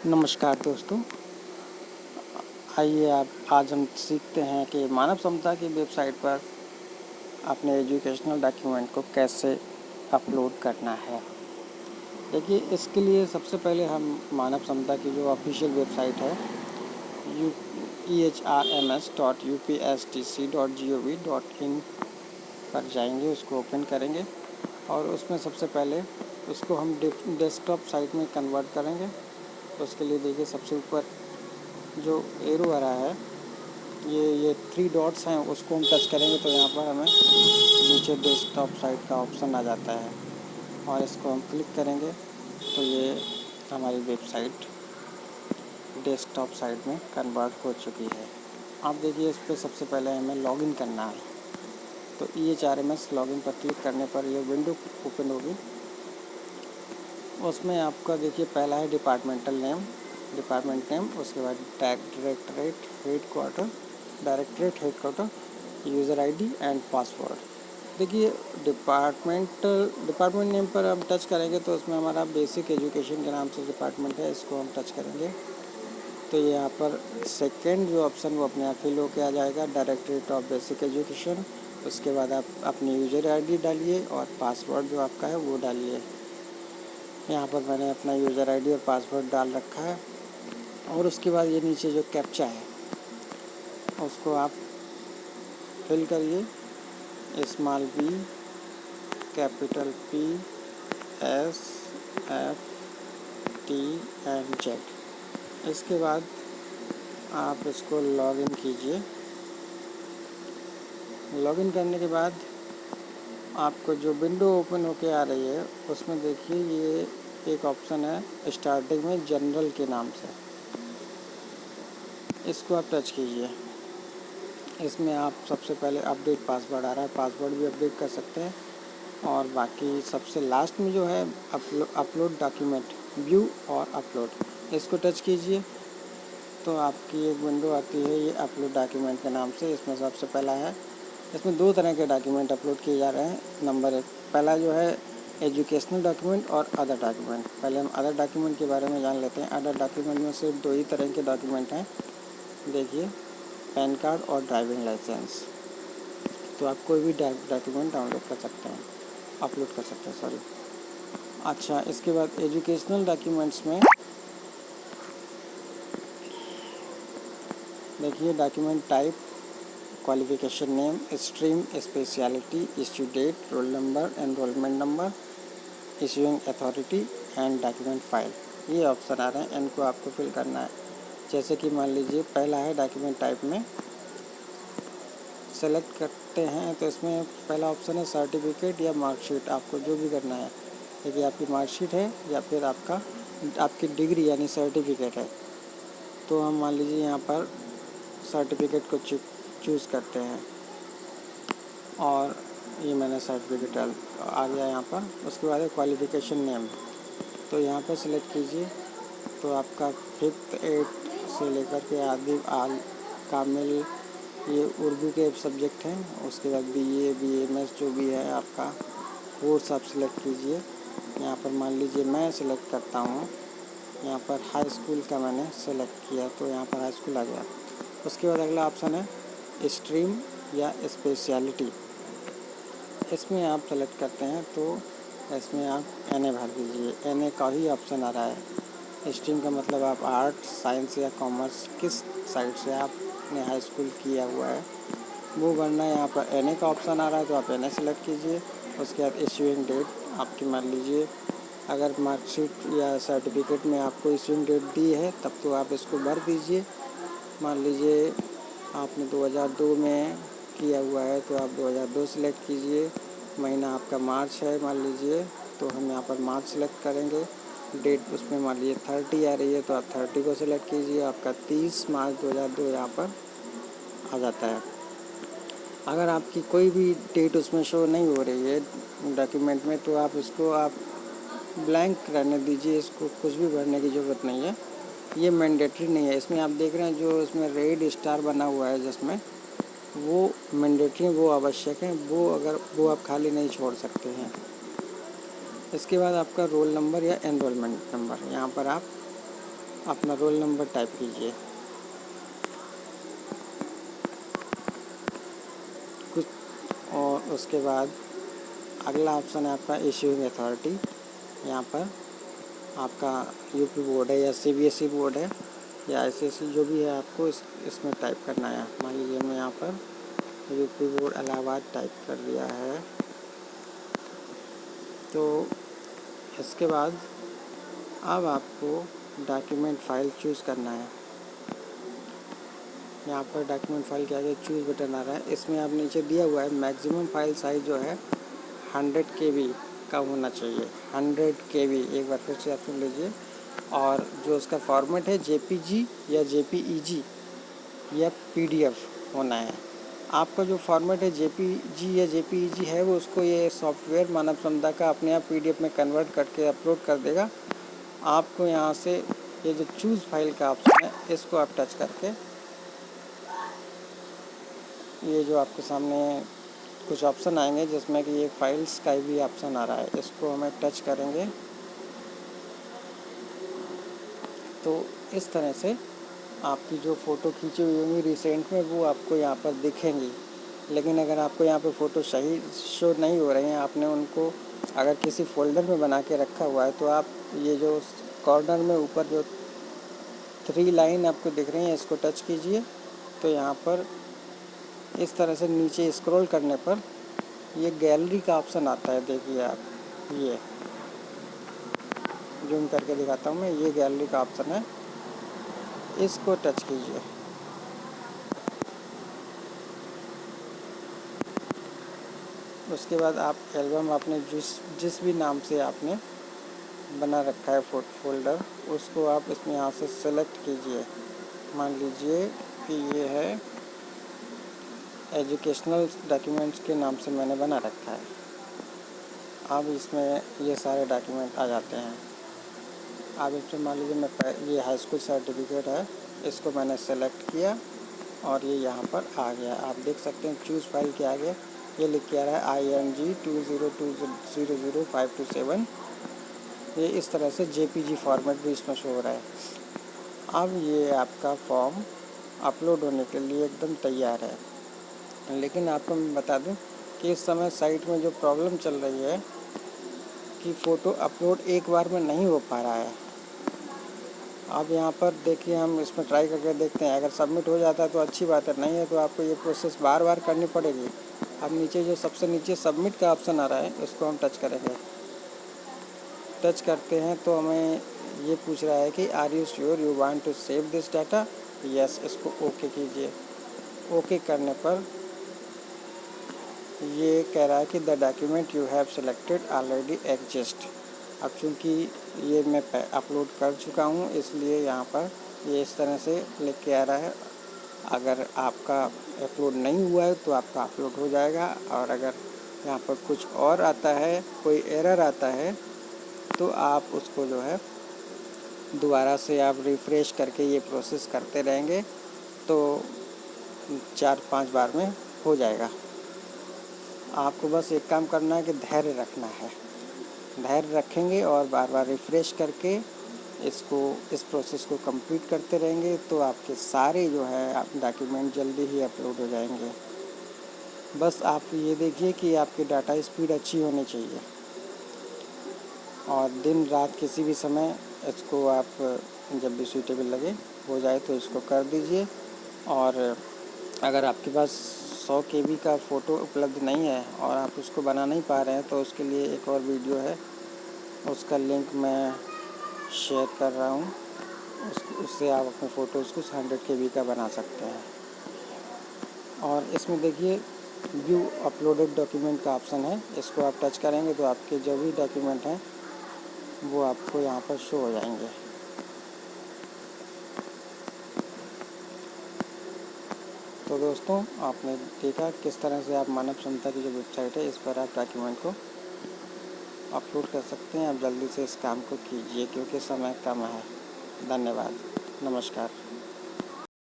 नमस्कार दोस्तों, आइए आप आज हम सीखते हैं कि मानव क्षमता की वेबसाइट पर अपने एजुकेशनल डॉक्यूमेंट को कैसे अपलोड करना है। देखिए, इसके लिए सबसे पहले हम मानव क्षमता की जो ऑफिशियल वेबसाइट है ehrms.upstc.gov.in पर जाएंगे, उसको ओपन करेंगे और उसमें सबसे पहले उसको हम डेस्कटॉप साइट में कन्वर्ट करेंगे। तो उसके लिए देखिए सबसे ऊपर जो एरो आ रहा है, ये 3 डॉट्स हैं, उसको हम टच करेंगे तो यहाँ पर हमें नीचे डेस्कटॉप साइट का ऑप्शन आ जाता है और इसको हम क्लिक करेंगे तो ये हमारी वेबसाइट डेस्कटॉप साइट में कन्वर्ट हो चुकी है। आप देखिए इस पर सबसे पहले हमें लॉगिन करना है, तो EHRMS लॉगिन पर क्लिक करने पर ये विंडो ओपन होगी। उसमें आपका देखिए पहला है डिपार्टमेंट नेम, उसके बाद directorate headquarter, user ID and password. देखिए डिपार्टमेंट नेम पर हम टच करेंगे तो उसमें हमारा बेसिक एजुकेशन के नाम से डिपार्टमेंट है, इसको हम टच करेंगे तो ये यहाँ पर सेकंड जो ऑप्शन वो अपने आप फिल होकर आ जाएगा, डायरेक्टरेट ऑफ बेसिक एजुकेशन। उसके बाद आप अपनी यूज़र आईडी डालिए और पासवर्ड जो आपका है वो डालिए। यहाँ पर मैंने अपना यूज़र आईडी और पासवर्ड डाल रखा है और उसके बाद ये नीचे जो कैप्चा है उसको आप फिल करिए, small b capital P S F T and Z। इसके बाद आप इसको लॉगिन कीजिए। लॉगिन करने के बाद आपको जो विंडो ओपन होके आ रही है उसमें देखिए ये एक ऑप्शन है स्टार्टिंग में जनरल के नाम से, इसको आप टच कीजिए। इसमें आप सबसे पहले अपडेट पासवर्ड आ रहा है, पासवर्ड भी अपडेट कर सकते हैं और बाकी सबसे लास्ट में जो है अपलोड डॉक्यूमेंट व्यू और अपलोड, इसको टच कीजिए तो आपकी एक विंडो आती है ये अपलोड डॉक्यूमेंट के नाम से। इसमें सबसे पहला है, इसमें 2 तरह के डॉक्यूमेंट अपलोड किए जा रहे हैं। नंबर 1 पहला जो है एजुकेशनल डॉक्यूमेंट और अदर डॉक्यूमेंट। पहले हम अदर डॉक्यूमेंट के बारे में जान लेते हैं। अदर डॉक्यूमेंट में सिर्फ 2 ही तरह के डॉक्यूमेंट हैं, देखिए पैन कार्ड और ड्राइविंग लाइसेंस। तो आप कोई भी डॉक्यूमेंट डाउनलोड कर सकते हैं, अपलोड कर सकते हैं, सॉरी। अच्छा, इसके बाद एजुकेशनल डॉक्यूमेंट्स में देखिए document type, qualification name, stream, speciality, issue date, roll number, enrolment number, issuing authority and document file, ये ऑप्शन आ रहे हैं, इनको आपको फिल करना है। जैसे कि मान लीजिए पहला है डॉक्यूमेंट टाइप में सेलेक्ट करते हैं तो इसमें पहला ऑप्शन है सर्टिफिकेट या मार्कशीट, आपको जो भी करना है। देखिए आपकी मार्कशीट है या फिर आपकी डिग्री यानी सर्टिफिकेट है, तो हम मान लीजिए यहाँ पर सर्टिफिकेट को चूज़ करते हैं और ये मैंने सर्टिफिकेट आ गया यहाँ पर। उसके बाद है क्वालिफिकेशन नेम, तो यहाँ पर सिलेक्ट कीजिए तो आपका 5th 8th से लेकर के आदि आल कामिल ये उर्दू के सब्जेक्ट हैं। उसके बाद BA BMS जो भी है आपका कोर्स आप सिलेक्ट कीजिए। यहाँ पर मान लीजिए मैं सिलेक्ट करता हूँ, यहाँ पर हाई स्कूल का मैंने सेलेक्ट किया तो यहाँ पर हाई स्कूल आ गया। उसके बाद अगला ऑप्शन है स्ट्रीम या स्पेशलिटी, इसमें आप सेलेक्ट करते हैं तो इसमें आप NA भर दीजिए, NA का ही ऑप्शन आ रहा है। स्ट्रीम का मतलब आप आर्ट, साइंस या कॉमर्स किस साइड से आपने हाई स्कूल किया हुआ है वो भरना है। यहाँ पर NA का ऑप्शन आ रहा है तो आप NA सेलेक्ट कीजिए। उसके बाद इश्यूइंग डेट आपकी, मान लीजिए अगर मार्कशीट या सर्टिफिकेट में आपको इश्यूइंग डेट दी है तब तो आप इसको भर दीजिए। मान लीजिए आपने 2002 में किया हुआ है तो आप 2002 सेलेक्ट कीजिए। महीना आपका मार्च है मान लीजिए, तो हम यहाँ पर मार्च सेलेक्ट करेंगे। डेट उसमें मान लीजिए 30 आ रही है तो आप 30 को सेलेक्ट कीजिए, आपका 30 मार्च 2002 यहाँ पर आ जाता है। अगर आपकी कोई भी डेट उसमें शो नहीं हो रही है डॉक्यूमेंट में तो आप इसको ब्लैंक रहने दीजिए, इसको कुछ भी भरने की ज़रूरत नहीं है, ये मैंडेटरी नहीं है। इसमें आप देख रहे हैं जो इसमें रेड स्टार बना हुआ है जिसमें वो मैंडेटरी, वो आवश्यक है, वो आप खाली नहीं छोड़ सकते हैं। इसके बाद आपका रोल नंबर या एनरोलमेंट नंबर, यहाँ पर आप अपना रोल नंबर टाइप कीजिए। कुछ और उसके बाद अगला ऑप्शन है आपका इश्यूइंग अथॉरिटी। यहाँ पर आपका यूपी बोर्ड है या सीबीएसई बोर्ड है या आईसीएसई जो भी है, आपको इसमें टाइप करना है। मान लीजिए मैं यहाँ पर यूपी बोर्ड इलाहाबाद टाइप कर दिया है। तो इसके बाद अब आपको डॉक्यूमेंट फ़ाइल चूज़ करना है। यहाँ पर डॉक्यूमेंट फ़ाइल के आगे चूज़ बटन आ रहा है, इसमें आप नीचे दिया हुआ है मैक्सिमम फ़ाइल साइज़ जो है 100 KB का होना चाहिए। 100 KB, एक बार फिर से आप सुन लीजिए। और जो उसका फॉर्मेट है JPG या JPEG या PDF होना है। आपका जो फॉर्मेट है JPG या JPEG है वो उसको ये सॉफ्टवेयर मानव क्षमता का अपने आप PDF में कन्वर्ट करके अपलोड कर देगा। आपको यहाँ से ये जो चूज़ फाइल का ऑप्शन है इसको आप टच करके, ये जो आपके सामने कुछ ऑप्शन आएंगे जिसमें कि ये फाइल्स का भी ऑप्शन आ रहा है, इसको हमें टच करेंगे तो इस तरह से आपकी जो फ़ोटो खींची हुई होंगी रिसेंट में वो आपको यहाँ पर दिखेंगी। लेकिन अगर आपको यहाँ पे फ़ोटो सही शो नहीं हो रही हैं, आपने उनको अगर किसी फ़ोल्डर में बना के रखा हुआ है, तो आप ये जो कॉर्नर में ऊपर जो 3 लाइन आपको दिख रही हैं इसको टच कीजिए। तो यहाँ पर इस तरह से नीचे स्क्रॉल करने पर ये गैलरी का ऑप्शन आता है। देखिए आप, ये जूम करके दिखाता हूँ मैं, ये गैलरी का ऑप्शन है, इसको टच कीजिए। उसके बाद आप एल्बम आपने जिस भी नाम से आपने बना रखा है फोल्डर, उसको आप इसमें यहाँ से सेलेक्ट कीजिए। मान लीजिए कि ये है एजुकेशनल डॉक्यूमेंट्स के नाम से मैंने बना रखा है। अब इसमें ये सारे डॉक्यूमेंट आ जाते हैं। अब इसमें मान लीजिए ये हाई स्कूल सर्टिफिकेट है, इसको मैंने सेलेक्ट किया और ये यहाँ पर आ गया। आप देख सकते हैं चूज़ फाइल के आगे ये लिख के आ रहा है ING 202000527। ये इस तरह से JPG फॉर्मेट भी इसमें शो हो रहा है। अब ये आपका फॉर्म अपलोड होने के लिए एकदम तैयार है। लेकिन आपको मैं बता दूं कि इस समय साइट में जो प्रॉब्लम चल रही है कि फ़ोटो अपलोड एक बार में नहीं हो पा रहा है। अब यहाँ पर देखिए, हम इसमें ट्राई करके देखते हैं। अगर सबमिट हो जाता है तो अच्छी बात है, नहीं है तो आपको ये प्रोसेस बार बार करनी पड़ेगी। अब नीचे जो सबसे नीचे सबमिट का ऑप्शन आ रहा है, इसको हम टच करेंगे। टच करते हैं तो हमें ये पूछ रहा है कि are you sure you want to save this data. Yes, इसको ओके कीजिए। ओके करने पर ये कह रहा है कि the document you have selected already exist. अब चूँकि ये मैं अपलोड कर चुका हूँ, इसलिए यहाँ पर ये इस तरह से लिख के आ रहा है। अगर आपका अपलोड नहीं हुआ है तो आपका अपलोड हो जाएगा, और अगर यहाँ पर कुछ और आता है, कोई एरर आता है, तो आप उसको जो है दोबारा से आप रिफ़्रेश करके ये प्रोसेस करते रहेंगे तो 4-5 बार में हो जाएगा। आपको बस एक काम करना है कि धैर्य रखना है। धैर्य रखेंगे और बार बार रिफ़्रेश करके इस प्रोसेस को कंप्लीट करते रहेंगे तो आपके सारे जो है डॉक्यूमेंट जल्दी ही अपलोड हो जाएंगे। बस आप ये देखिए कि आपकी डाटा स्पीड अच्छी होनी चाहिए, और दिन रात किसी भी समय इसको आप जब भी सूटेबल लगे हो जाए तो इसको कर दीजिए। और अगर आपके पास 100 KB का फ़ोटो उपलब्ध नहीं है और आप उसको बना नहीं पा रहे हैं तो उसके लिए एक और वीडियो है, उसका लिंक मैं शेयर कर रहा हूँ। उससे आप अपने फ़ोटोज़ को 100 KB का बना सकते हैं। और इसमें देखिए व्यू अपलोडेड डॉक्यूमेंट का ऑप्शन है, इसको आप टच करेंगे तो आपके जो भी डॉक्यूमेंट हैं वो आपको यहाँ पर शो हो जाएंगे। तो दोस्तों, आपने देखा किस तरह से आप मानव क्षमता की जो वेबसाइट है इस पर आप डॉक्यूमेंट को अपलोड कर सकते हैं। आप जल्दी से इस काम को कीजिए क्योंकि समय कम है। धन्यवाद, नमस्कार।